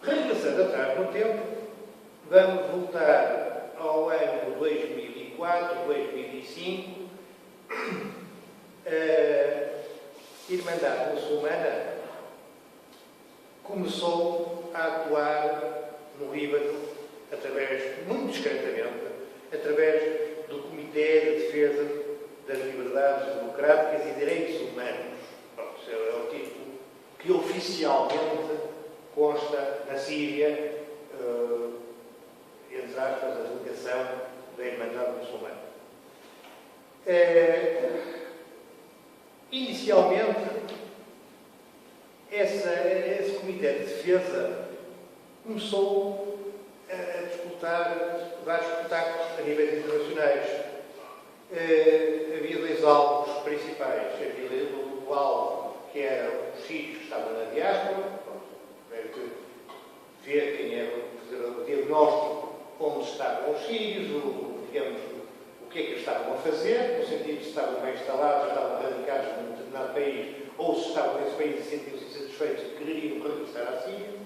Regressando atrás no tempo, vamos voltar ao ano 2004, 2005. A Irmandade Muçulmana começou a atuar no Líbano, muito discretamente, através do Comitê de Defesa das Liberdades Democráticas e Direitos Humanos. Esse é o título que oficialmente consta na Síria, entre aspas, a delegação da Irmandade Muçulmana. Inicialmente, esse Comitê de Defesa começou a disputar vários espetáculos a níveis internacionais. Havia dois alvos principais. Havia o alvo, que era os sírios que estavam na diáspora, ver quem era, fazer o diagnóstico onde estavam os sírios, digamos, o que é que eles estavam a fazer, no sentido de se estavam bem instalados, estavam radicados num determinado país, ou se estavam nesse país e sentiam-se insatisfeitos e queriam regressar à Síria.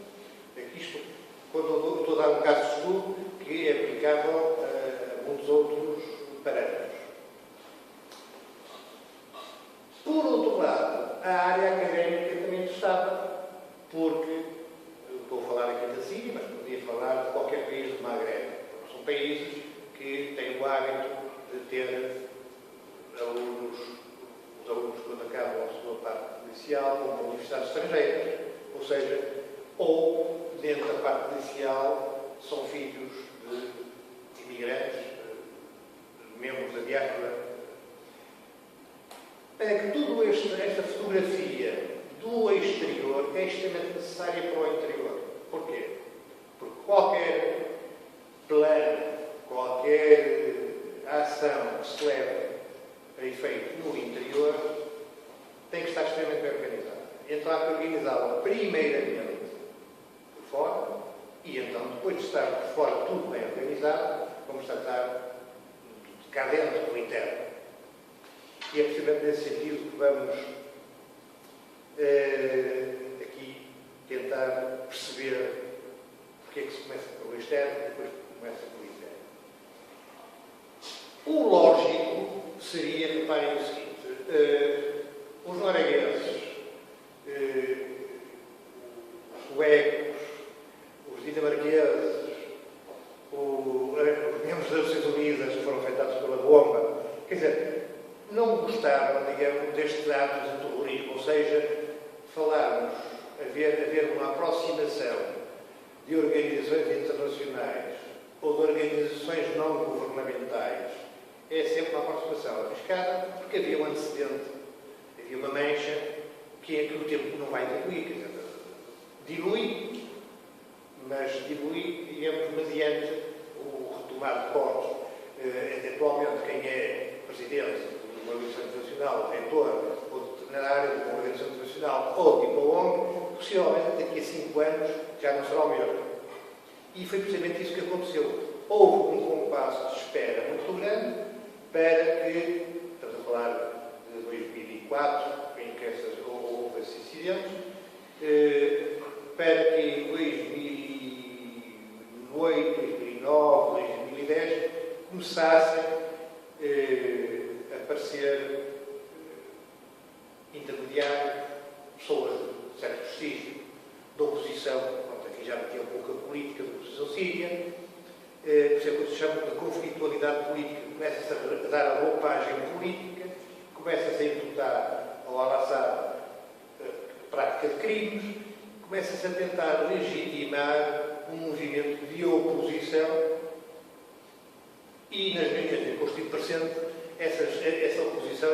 Isto, quando eu estou a dar um caso de estudo que é aplicável a muitos outros parâmetros. Por outro lado, a área académica também estava, porque estou a falar aqui da Síria, mas podia falar de qualquer país do Magreb. São países que têm o hábito de ter alunos, os alunos quando acabam a sua parte inicial, vão para universidades estrangeiras, ou seja, ou dentro da parte inicial são filhos de imigrantes, membros da diáspora. Para que toda esta fotografia do exterior é extremamente necessária para o interior. Porquê? Porque qualquer plano, qualquer ação que se leve a efeito no interior tem que estar extremamente bem organizada. Então há que organizá-la primeiramente por fora e então depois de estar por fora tudo bem organizado, vamos tratar de cá dentro, do interno. E é precisamente nesse sentido que vamos aqui tentar perceber porque é que se começa pelo externo e depois começa pelo interno. O lógico seria, reparem o seguinte, os noruegueses, os suecos, os dinamarqueses, os membros das Nações Unidas que foram afetados pela bomba, quer dizer, não gostaram, digamos, destes atos de terrorismo, ou seja, falarmos, haver uma aproximação de organizações internacionais ou de organizações não governamentais, é sempre uma aproximação arriscada, porque havia um antecedente, havia uma mancha que é que o tempo não vai diluir, quer dizer, dilui, mas dilui, digamos, mediante o retomar de corpos. Atualmente, quem é presidente de uma organização internacional, reitor, ou de determinada área de uma organização internacional, ou de uma ONG, possivelmente daqui a 5 anos já não será o mesmo. E foi precisamente isso que aconteceu. Houve um compasso de espera muito grande para que, estamos a falar de 2004, em que houve esses incidentes, para que em 2008, 2009, 2010 começassem a aparecer intermediários, pessoas de certo prestígio, da oposição, aqui já metia um pouco a política da oposição síria, por isso é que se chama de conflitualidade política, começa-se a dar a roupagem política, começa-se a imputar ao Al-Assad prática de crimes, começa-se a tentar legitimar um movimento de oposição e, nas linhas de constituinte, essa oposição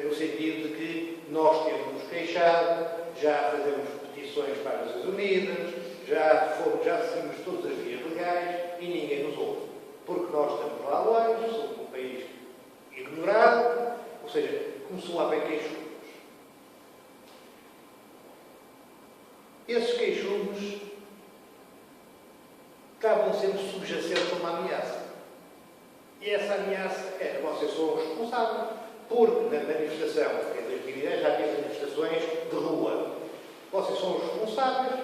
no sentido de que nós temos nos queixado, já fazemos petições para as Nações Unidas, já seguimos todas as vias legais e ninguém nos ouve. Porque nós estamos lá longe, somos um país ignorado, ou seja, começou a haver queixumes. Esses queixumes estavam sempre subjacentes a uma ameaça. E essa ameaça era: vocês são responsáveis, porque na manifestação, em 2010, já havia manifestações de rua. Vocês são os responsáveis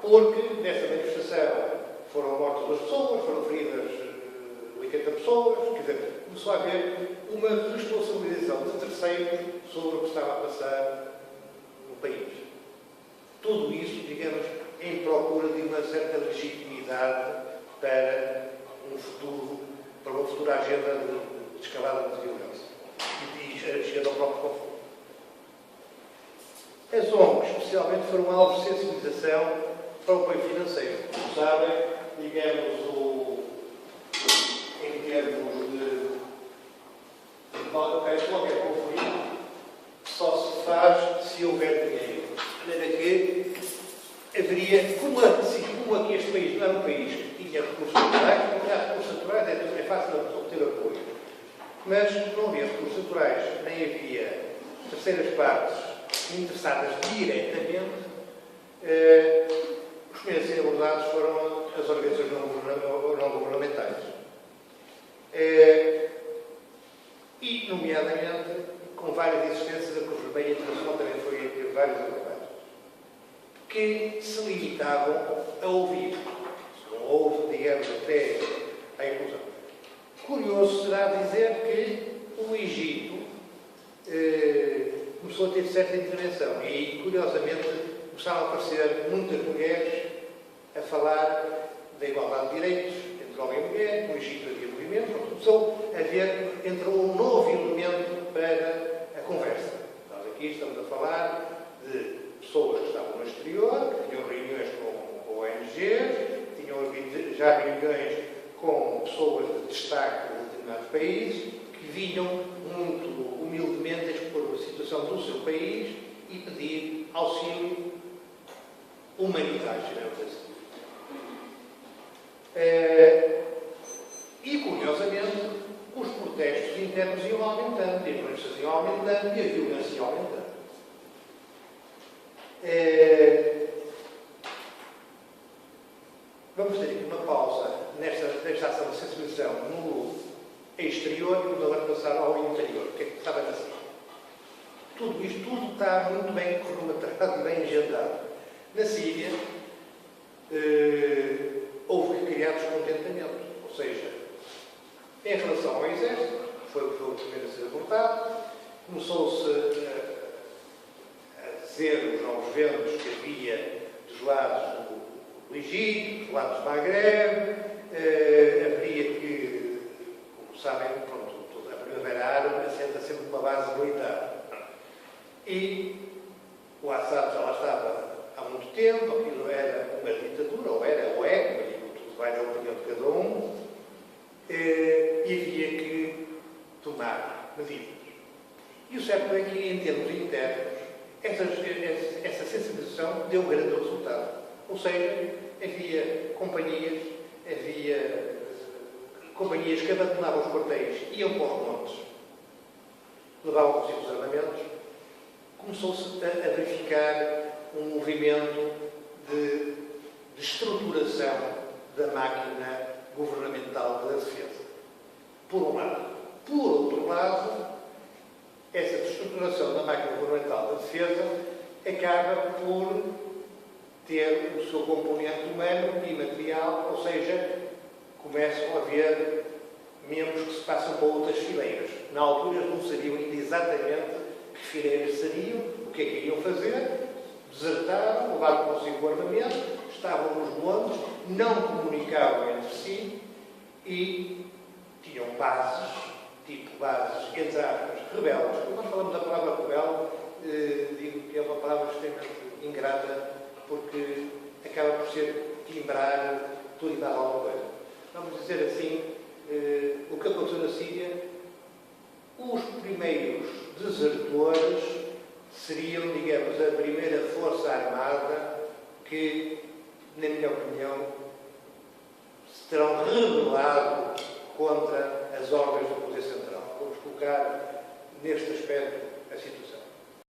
porque nessa manifestação foram mortas 2 pessoas, foram feridas 80 pessoas, quer dizer, começou a haver uma responsabilização de terceiros sobre o que estava a passar no país. Tudo isso, digamos, em procura de uma certa legitimidade para para uma futura agenda de escalada de violência e de chegada ao próprio conflito. As ONGs, especialmente, foram alvo de sensibilização para o apoio financeiro. Como sabem, digamos, em termos de qualquer conflito, só se faz se houver dinheiro. De maneira que haveria, como aqui este país não era um país que tinha recursos naturais, porque há recursos naturais é fácil obter apoio. Mas não havia recursos naturais, nem havia terceiras partes interessadas diretamente. Os primeiros a serem abordados foram as organizações não governamentais. E, nomeadamente, com várias existências, a Cruz Vermelha Internacional também teve vários abordados, que se limitavam a ouvir. Não houve, digamos, até a inclusão. Curioso será dizer que o Egito começou a ter certa intervenção e, curiosamente, começaram a aparecer muitas mulheres a falar da igualdade de direitos entre homem e mulher. No Egito havia movimento, começou a haver, entrou um novo elemento para a conversa. Nós aqui estamos a falar de pessoas que estavam no exterior, que tinham reuniões com ONGs, tinham já reuniões com pessoas de destaque de determinados países, que vinham muito humildemente expor a situação do seu país e pedir auxílio humanitário, digamos assim. E, curiosamente, os protestos internos iam aumentando, e as manifestações iam aumentando e a violência ia aumentando. Vamos ter aqui uma pausa nesta ação de sensibilização no exterior e vamos agora passar ao interior. O que é que estava na Síria? Tudo isto está muito bem cronometrado, bem agendado. Na Síria, houve que criar descontentamento. Ou seja, em relação ao exército, que foi o primeiro a ser abordado, começou-se a dizer aos ventos que havia dos lados do Egito, dos lados do Maghreb, haveria que, como sabem, pronto, a Primavera Árabe assenta sempre uma base militar. E o Assad já lá estava há muito tempo, aquilo era uma ditadura, ou é, tudo vai da opinião de cada um, e havia que tomar medidas. E o certo é que, em termos internos, essa sensibilização deu um grande resultado. Ou seja, havia companhias que abandonavam os quartéis, iam para os montes, levavam consigo os armamentos. Começou-se a verificar um movimento de estruturação da máquina governamental da defesa. Por um lado. Por outro lado, essa estruturação da máquina governamental da defesa acaba por ter o seu componente humano e material, ou seja, começam a haver membros que se passam para outras fileiras. Na altura não sabiam ainda exatamente que fileiras seriam, o que é que iriam fazer, desertaram, levaram consigo o armamento, estavam nos montes, não comunicavam entre si e tinham bases, tipo bases, entre aspas, rebeldes. Quando nós falamos da palavra rebelde, digo que é uma palavra extremamente ingrata, porque acaba por ser timbrar tudo e mais alguma coisa. Vamos dizer assim, o que aconteceu na Síria, os primeiros desertores seriam, digamos, a primeira força armada que, na minha opinião, se terão rebelado contra as ordens do poder central. Vamos colocar neste aspecto a situação.